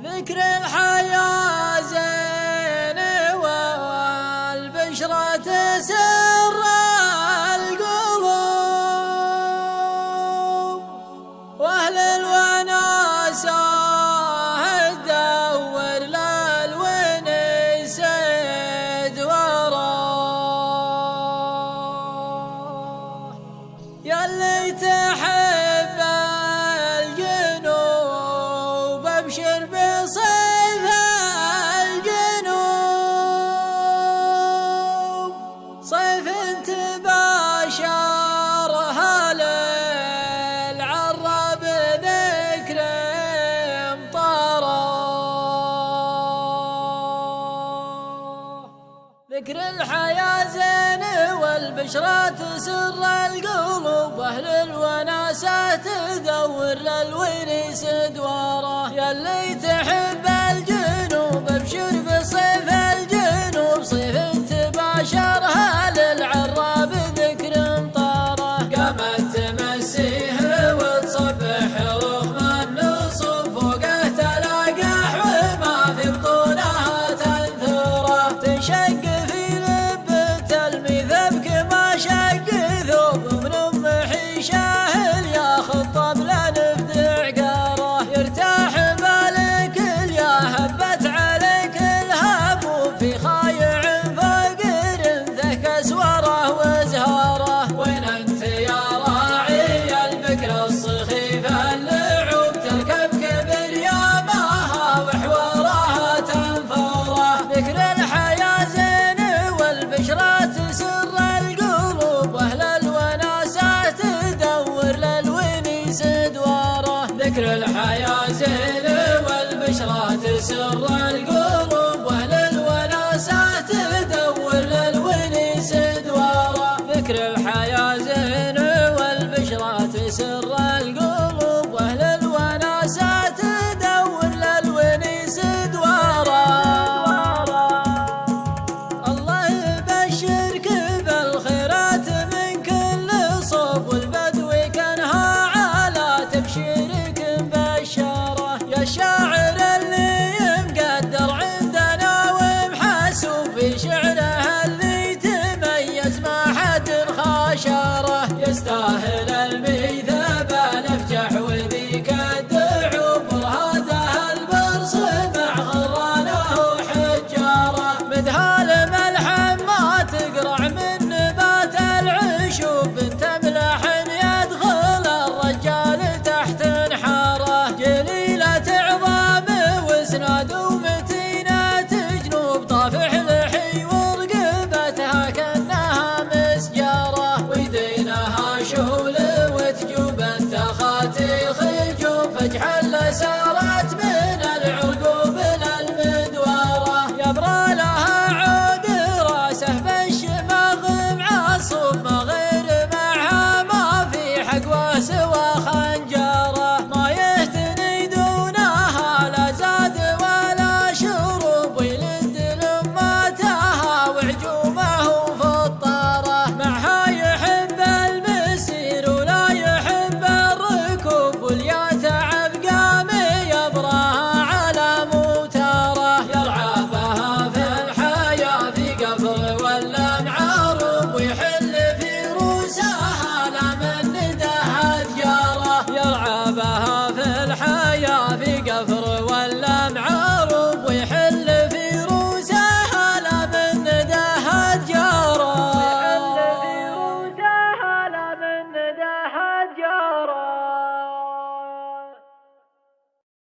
ذكر الحياة زين والبشرة تسر القلوب، واهل الوناسة تدور للونس وراه. ياللي تحب الجنوب ابشر بصيف الجنوب، صيف تباشرها للعرب ذكر مطره. ذكر الحياة زين والبشرة تسر القلوب، واهل الوناسة تدور للونس دواره. ياللي تحب الجنوب ابشر بصيف الجنوب، صيف تباشرها للعراب ذكر مطاره. قامت تمسيه وتصبح رغم النصوب، فوقه تلاقح وما في بطونها تنثره. تشق في لبة المذهب كما شق ثوب من ام حشاه، ياخذ طبل نفد عقاره. يرتاح بالك يا هبت عليك الهب، وفي خايع فقير ذاك اسوره وزهاره. وين انت يا راعي البكر الصخيفه اللعوب، تركبك بريامها وحوارها تنفره. ذكر الحياة زين والبشرة تسر القلوب، واهل الوناسة تدور للونس دواره. ذكر الحياة زين والبشرة تسر القلوب، واهل الوناسة تدور للونس دواره. ذكر الحياة زين والبشرة تسر القلوب، واهل الوناسة تدور للونس دواره. الله يبشرك بالخيرات من كل صوب، والبدو كانها على تبشيرك مبشره. يا الشاعر اللي مقدر عندنا ومحسوب، في شعره اللي تميز ما حد خاشره. يستاهل الميثاب نفجح وذيك الدعوب، برهاده البرص مع غرانه وحجاره. مدهال ملحم ما تقرع من نبات العشوب، بنت ملح يدخل الرجال تحت انحاره. جليلة عظام واسناد ومتينة جنوب، طافح لحي ورقبتها كانها مسجاره. ويدينها شول وتجوب انت خاتي خجوب، فجحة